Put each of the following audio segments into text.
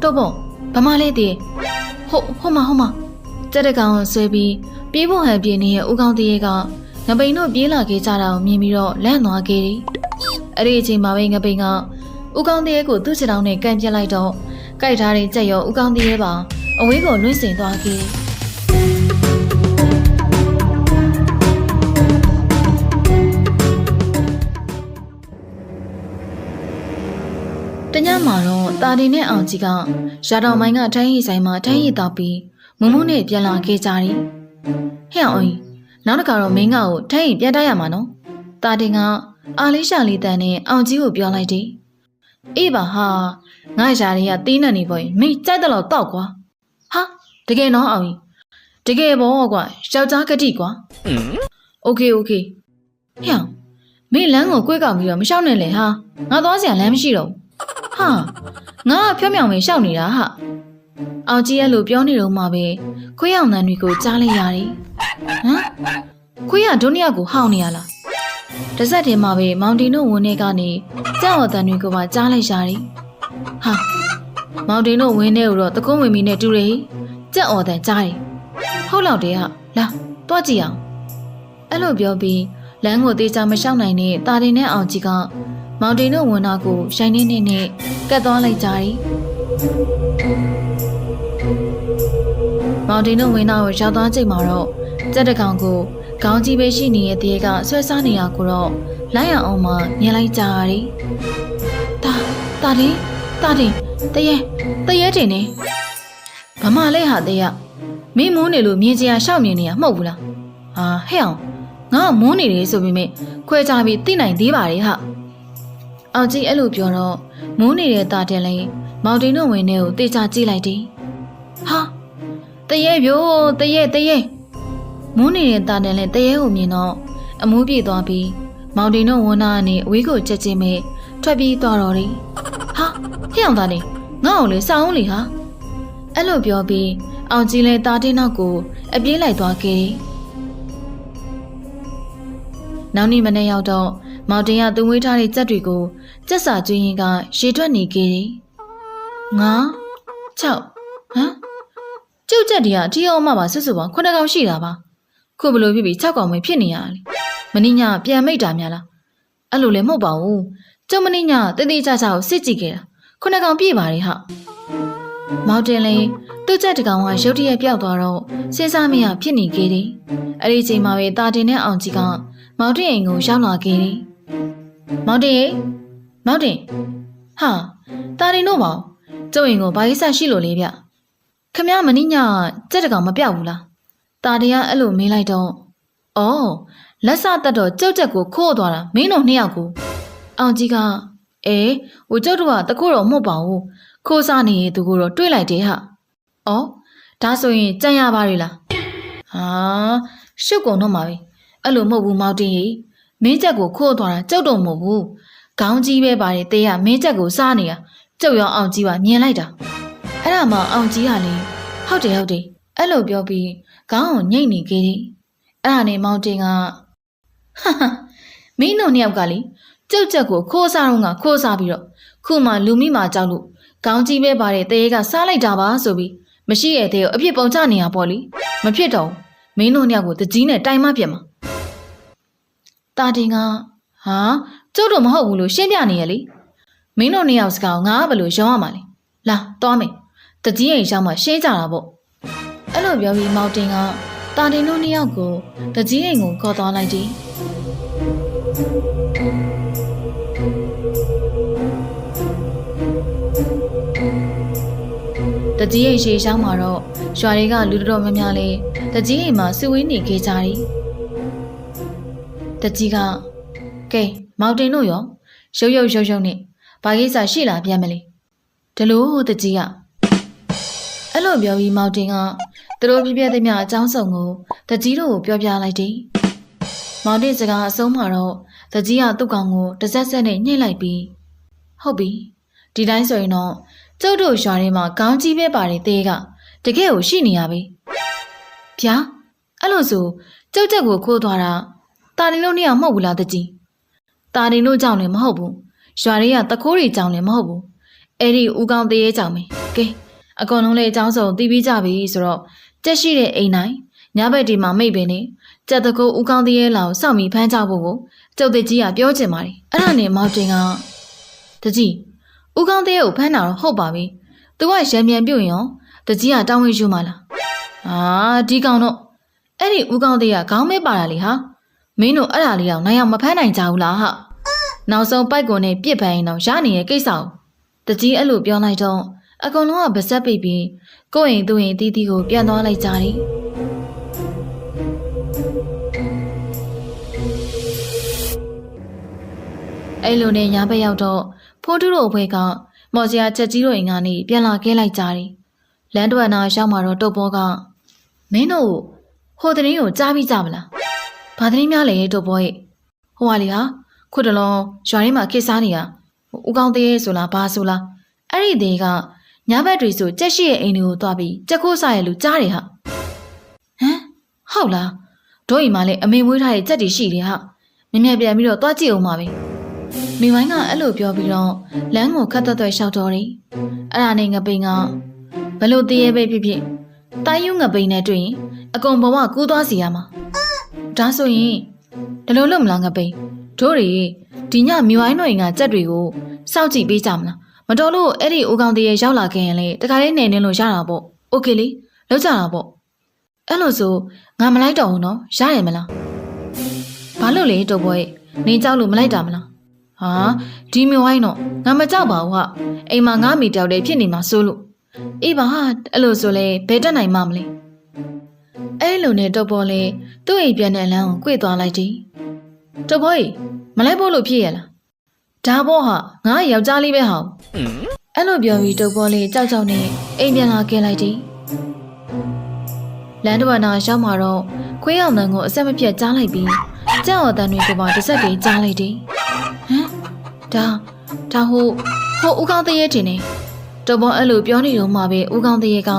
တော့ပေါ့ဘာမှလဲတည်ဟုတ်မှာကြက်တကောင်ဆွဲပြီးပြေးဖို့ဟန်ပြေးနေတဲ့ဦးကောင်းတရေကငပိန်တို့ပြေးလာခဲ့ကြတာကိုမြင်ပြီးတော့လန့်သွားခဲ့တယ်အဲ့ဒီအချိန်မှာပဲငပိန်ကဦးကောင်းတရေကိုသူ့ခြေထောက်နဲ့ကန်ပြစ်လိုက်တော့ကြိုက်ထားတဲ့ကြက်ရောဦးကောင်းတရေပါအဝေးကိုလွင့်စင်သွားခဲ့တညမှာတော့တာတင်နဲ့အောင်ကြီးကရာတော်မိုင်းကထိုင်းရီဆိုင်မှာထိုင်းရီတောက်ပြီးမုံမုံနဲ့ပြန်လာခဲ့ကြတယ်။ဟဲ့အောင်ကြီးနောက်တစ်ခါတော့မင်းကကိုထိုင်းရီပြန်တိုက်ရမှာနော်။တာတင်ကအာလေးရှာလေးတန်နဲ့အောင်ကြီးကိုပြောလိုက်တယ်။အေးပါဟာငါရာတွေကတီးနေနေပေါ့မင်းကြိုက်တယ်လို့တောက်ကွာ။ဟာတကယ်နော်အောင်ကြီးတကယ်ပေါ့ကွာယောက်ျားကတိကွာ။โอเคဟဲ့အောင်မင်းလမ်းကိုကွေ့ကောက်ပြီးတော့မလျှောက်နဲ့လေဟာငါသွားစရာလမ်းမရှိတော့ဘူး။ဟာငါဖြောင်းမြောင်ပဲရှောက်နေတာဟာအောင်ကြီးရဲ့လိုပြောနေတော့မှပဲခွေးအောင်တန်တွေကိုကြားလိုက်ရတယ်ဟမ်ခွေးကဒုနီယောက်ကိုဟောင်းနေရလားတစက်တည်းမှာပဲမောင်တင်တို့ဝင်းထဲကနေကြောက်တန်တွေကိုပါကြားလိုက်ရတယ်ဟာမောင်တင်တို့ဝင်းထဲကိုတော့တကုံးဝင်မီနဲ့တူတယ်ကြက်အော်တန်ကြားတယ်ဟုတ်လောက်တယ်ဟာလာတွားကြည့်အောင်အဲ့လိုပြောပြီးလမ်းကိုတေးချမလျှောက်နိုင်တဲ့တာတင်နဲ့အောင်ကြီးကမောင်တင်တို့ဝန်နာကိုရှိုင်းနေနဲ့ကတ်သွားလိုက်ကြတယ်။မောင်တင်တို့ဝန်နာကိုရောက်သွားချိန်မှာတော့ကြက်တကောင်ကိုခေါင်းကြီးပဲရှိနေတဲ့တရေကဆွဲစားနေရကိုတော့လိုက်ရအောင်မှမြင်လိုက်ကြရတယ်။တာတင်တရေတင်နေ။ဘာမှလဲဟာတရေမင်းမိုးနေလို့မြင်ကြရရှောက်မြင်နေရမဟုတ်ဘူးလား။ဟာဟဲ့အောင်ငါကမိုးနေတယ်ဆိုပေမဲ့ခွဲကြပြီးသိနိုင်သေးပါရဲ့ဟာ။အောင်ကြီးအဲ့လိုပြောတော့မိုးနေတဲ့တာတင်လေးမောင်တင်တို့ဝင်ထဲကိုတေချာကြည့်လိုက်တယ်။ဟာတရေပြိုးတရေမိုးနေတဲ့တာတင်လေးတရေကိုမြင်တော့အမိုးပြေသွားပြီးမောင်တင်တို့ဝန်နာကနေအဝေးကိုချက်ချင်းပဲထွက်ပြီးသွားတော့တယ်။ဟာဟဲ့အောင်သားလေးငါ့အောင်လေစောင်းလေဟာအဲ့လိုပြောပြီးအောင်ကြီးလည်းတာတင်နောက်ကိုအပြေးလိုက်သွားခဲ့တယ်။နောက်နေ့မနေ့ရောက်တော့မောင်တင်ကသူ့ဝေးထားတဲ့ကြက်တွေကိုကြက်စာကျွေးရင်ကရေထွက်နေခဲ့တယ်။6ဟမ်ကျုပ်ကြက်တွေကထီအောင်မှပါစွတ်စွတ်ပါ9ကောင်ရှိတာပါ။ခုဘလို့ဖြစ်ပြီး6ကောင်ပဲဖြစ်နေရလေ။မင်းညပြန်မိတ်တာများလား။အဲ့လိုလည်းမဟုတ်ပါဘူး။ကျုပ်မင်းညတေးသေးချာချာကိုစစ်ကြည့်ခဲ့တာ9ကောင်ပြည့်ပါတယ်ဟာ။မောင်တင်လည်းသူ့ကြက်တကောင်ကရုတ်တရက်ပြောက်သွားတော့စဉ်းစားမရဖြစ်နေခဲ့တယ်။အဲ့ဒီချိန်မှာပဲတာတင်နဲ့အောင်ကြီးကမောင်တင်အိမ်ကိုရောက်လာခဲ့တယ်။မောင်တင်ဟာတာတင်တို့ပေါ့ကျုပ်အိမ်ကိုဘာကိစ္စရှိလို့လဲဗျခမရမင်းညကြက်တကောင်မပြောက်ဘူးလားတာတင်ကအဲ့လိုမေးလိုက်တော့အော်လက်စတက်တော့ကျုပ်ချက်ကိုခိုးသွားတာမင်းတို့နှစ်ယောက်ကိုအောင်ကြီးကဟိုကျုပ်တို့ကတခုတော့မဟုတ်ပါဘူးခိုးစားနေသူကိုတော့တွေးလိုက်တယ်ဟာအော်ဒါဆိုရင်ကြံရပါလေလားဟာရှုပ်ကုန်တော့မှာပဲအဲ့လိုမဟုတ်ဘူးမောင်တင်ကြီးမင်းချက်ကိုခိုးသွားတာကျုပ်တော့မဟုတ်ဘူးခေါင်းကြီးပဲပါတယ်တေးကမင်းချက်ကိုစားနေတာကျုပ်ရောအောင်ကြီးပါမြင်လိုက်တာအဲ့ဒါမှအောင်ကြီးကလေဟုတ်တယ်အဲ့လိုပြောပြီးခေါင်းကိုညှိတ်နေခဲ့တယ်အဲ့ဒါနဲ့မောင်တင်ကမင်းတို့နှစ်ယောက်ကလေကျုပ်ချက်ကိုခိုးစားတော့ကခိုးစားပြီးတော့ခုမှလူမိမှကြောက်လို့ခေါင်းကြီးပဲပါတယ်တေးကစားလိုက်တာပါဆိုပြီးမရှိရဲ့တေးကိုအပြစ်ပုံချနေရပေါ့လေမဖြစ်တော့မင်းတို့နှစ်ယောက်ကိုတကြီးနဲ့တိုင်မပြတ်မှာတာတင်ကဟာကျုပ်တို့မဟုတ်ဘူးလို့ရှင်းပြနေရလေမင်းတို့နှစ်ယောက်စကားငါဘယ်လိုရောရမှာလဲလာသွားမယ်တကြီးအိမ်ရောက်မှရှင်းကြတာပေါ့အဲ့လိုပြောပြီးမောင်တင်ကတာတင်တို့နှစ်ယောက်ကိုတကြီးအိမ်ကိုခေါ်သွားလိုက်တယ်တကြီးအိမ်ရှိရောက်မှာတော့ရွာတွေကလူတော်များများလေးတကြီးအိမ်မှာစုဝေးနေခဲ့ကြတယ်တကြီးကကဲမောင်တင်တို့ရောရုပ်နဲ့ဘာကိစ္စရှိလာပြန်မလဲဒီလိုတကြီးကအဲ့လိုပြောပြီးမောင်တင်ကသူတို့ပြသမျှအကြောင်းစုံကိုတကြီးတို့ကိုပြောပြလိုက်တယ်မောင်တင်စကားအဆုံးမှာတော့တကြီးကသူ့ကောင်ကိုတစက်ဆက်နဲ့ညှိလိုက်ပြီးဟုတ်ပြီဒီတိုင်းဆိုရင်တော့ကျုပ်တို့ရွာထဲမှာခေါင်းကြီးပဲပါတယ်တေးကတကယ်ကိုရှိနေရပြီဗျာအဲ့လိုဆိုကျုပ်ချက်ကိုခိုးသွားတာတာတင်တို့နှစ်ယောက်မဟုတ်ဘူးလားတကြီးတာတင်တို့ကြောင့်လည်းမဟုတ်ဘူးရွာတွေကတခိုးတွေကြောင့်လည်းမဟုတ်ဘူး အဲ့ဒီဦးကောင်းသေးရဲ့ကြောင့်ပဲကဲအကောင်လုံးလေးအကြောင်းစုံသိပြီးကြပြီဆိုတော့ကြက်ရှိတဲ့အိမ်တိုင်းညဘက်ဒီမှာမိတ်ပင်နေကြက်တကူဦးကောင်းသေးရဲ့လောက်စောင့်ပြီးဖမ်းကြဖို့ကိုကျုပ်တကြီးကပြောချင်ပါတယ်အဲ့ဒါနဲ့မောင်တင်ကတကြီးဦးကောင်းသေးကိုဖမ်းတာတော့ဟုတ်ပါပြီသူကရံမြန်ပြုတ်ရင်ရောတကြီးကတောင်းဝေးယူမှလားဒီကောင်တော့အဲ့ဒီဦးကောင်းသေးကခေါင်းမဲပါတာလေဟာမင်းတို့အဲ့ဒါလေးတော့နိုင်အောင်မဖမ်းနိုင်ကြဘူးလားဟာနောက်ဆုံးပိုက်ကွန်နဲ့ပြစ်ပန်းရင်တော့ရနေတဲ့ကိစ္စကိုတကြီးအဲ့လိုပြောလိုက်တော့အကောင်လုံးကဗစက်ပိတ်ပြီးကိုယ့်အိမ်သူ့အိမ်တီးတီးကိုပြန်သွားလိုက်ကြတယ်အဲ့လိုနဲ့ညဘက်ရောက်တော့ဖိုးထုတို့အဖွဲကမော်စရာချက်ကြီးတို့အိမ်ကနေပြန်လာခဲ့လိုက်ကြတယ်လမ်းတွက်နာရောက်မှာတော့တုတ်ဘောကမင်းတို့ဟိုသတင်းကိုကြားပြီးကြမလားဘာသတင်းများလဲတုတ်ဘောရဲ့ဟိုဟာလေဟာခုတလုံးရွာထဲမှာခေတ်စားနေတာဦးကောင်းသေးဆိုလားဘာဆိုလားအဲ့ဒီသေးကညဘက်တွေဆိုကြက်ရှိရဲ့အိမ်တွေကိုသွားပြီးကြက်ခိုးစားရလို့ကြားတယ်ဟာဟုတ်လားတို့အိမ်မှာလည်းအမေမွေးထားတဲ့ကြက်တွေရှိတယ်ဟာမြမြပြန်ပြီးတော့သွားကြည့်အောင်ပါပဲမိဝိုင်းကအဲ့လိုပြောပြီးတော့လမ်းကိုခတ်သွက်သွက်ရှောက်တော်တယ်အဲ့ဒါနဲ့ငပိန်ကဘလို့တရေပဲဖြစ်ဖြစ်တိုင်းယူငပိန်နဲ့တွေ့ရင်အကုန်ဘဝကူးသွားစီရမှာဒါဆိုရင်ဒီလိုလုပ်မလားငပိန်တို့တွေဒီညမိဝိုင်းတို့အိမ်ကကြက်တွေကိုစောင့်ကြည့်ပေးကြမလားမတော်လို့အဲ့ဒီဦးကောင်းတရေရောက်လာခဲ့ရင်လေတခါလေးနေနေလို့ရတာပေါ့โอเคလေလောက်ကြတာပေါ့အဲ့လိုဆိုငါမလိုက်တော့ဘူးနော်ရရမလားဘာလို့လဲတို့ဘွဲနင်းကြောက်လို့မလိုက်တာမလားဒီမျိုးဝိုင်းတော့ငါမကြောက်ပါဘူးဟာအိမ်မှာငါမိတယောက်တည်းဖြစ်နေမှာစိုးလို့အေးပါအဲ့လိုဆိုလဲဘယ်တက်နိုင်မှမလဲအဲ့လိုနဲ့တော့ပေါ်လေသူ့အိမ်ပြန်တဲ့လမ်းကို꿰သွားလိုက်တယ်တော့ဘောကြီးမလိုက်ဖို့လို့ဖြစ်ရလားဒါဘောဟာငါယောက်ျားလေးပဲဟာအဲ့လိုပြောပြီးတော့ပေါ်လေကြောက်ကြောက်နဲ့အိမ်ပြန်လာခဲ့လိုက်တယ်လမ်းတော်နာရောက်မှာတော့ခွေးအောင်တန်းကိုအဆက်မပြတ်ကြားလိုက်ပြီးကြောက်အတန်းတွေကိုပါတစ်ဆက်တည်းကြားလိုက်တယ်ဒါဟိုဦးကောင်းတရေတင်နေတော်ပေါ်အဲ့လိုပြောနေတော့မှပဲဦးကောင်းတရေက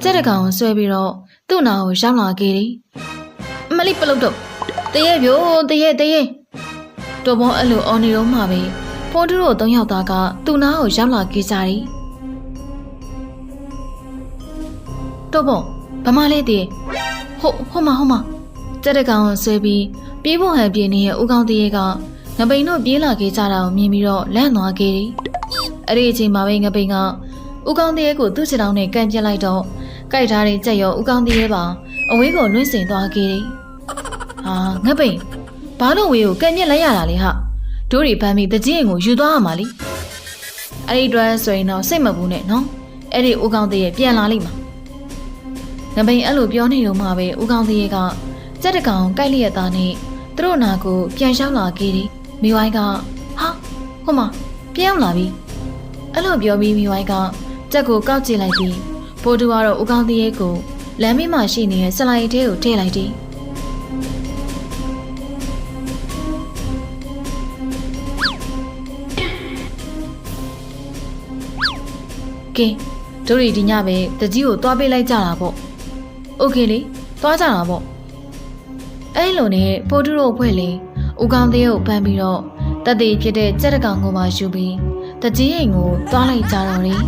ကြက်တကောင်ဆွဲပြီးတော့သူ့နာကိုရောက်လာခဲ့တယ်အမလေးပလုတ်တော့တရေပြိုတရေတော်ပေါ်အဲ့လိုအော်နေတော့မှပဲဖိုးတူတို့၃ယောက်သားကသူ့နာကိုရောက်လာခဲ့ကြတယ်တော်ပေါ်ဘာမှလေးတည်းဟိုမှာကြက်တကောင်ဆွဲပြီးပြေးဖို့ဟန်ပြေးနေတဲ့ဦးကောင်းတရေကငပိန်တို့ပြေးလာခဲ့ကြတာကိုမြင်ပြီးတော့လန့်သွားခဲ့တယ်။အဲ့ဒီအချိန်မှာပဲငပိန်ကဦးကောင်းတရေကိုသူ့ခြေထောက်နဲ့ကန်ပြစ်လိုက်တော့ကြိုက်ထားတဲ့ကြက်ရောဦးကောင်းတရေပါအဝေးကိုလွင့်စင်သွားခဲ့တယ်။ငပိန်ဘာလို့ဝေးကိုကန်ပြစ်လိုက်ရတာလဲဟာ။တို့တွေဖမ်းပြီးတကြီးအိမ်ကိုယူသွားရမှာလी။အဲ့ဒီအတွက်ဆိုရင်တော့စိတ်မပူနဲ့နော်။အဲ့ဒီဦးကောင်းတရေပြန်လာလိမ့်မှာ။ငပိန်အဲ့လိုပြောနေတော့မှပဲဦးကောင်းတရေကကြက်တကောင်ကြိုက်လျက်သားနဲ့သူတို့နာကိုပြန်လျှောက်လာခဲ့တယ်မိဝိုင်းကဟိုမှာပြန်ရောက်လာပြီအဲ့လိုပြောပြီးမိဝိုင်းကကြက်ကိုကောက်ကြည့်လိုက်ပြီးဘိုးတူကတော့ဦးကောင်းတရေကိုလမ်းမေးမှာရှိနေတဲ့ဆလိုင်ထဲကိုထည့်လိုက်တယ်ကဲတို့ဒီညပဲတကြီးကိုသွားပေးလိုက်ကြတာပေါ့โอเคလေသွားကြတာပေါ့အဲ့လိုနဲ့ဖိုးတူတို့ဖွဲ့လေဦးကောင်းသေးကိုဖမ်းပြီးတော့တသက်ဖြစ်တဲ့ကြက်တကောင်ကိုမှယူပြီးတကြီးအိမ်ကိုသွားလိုက်ကြတော့တယ်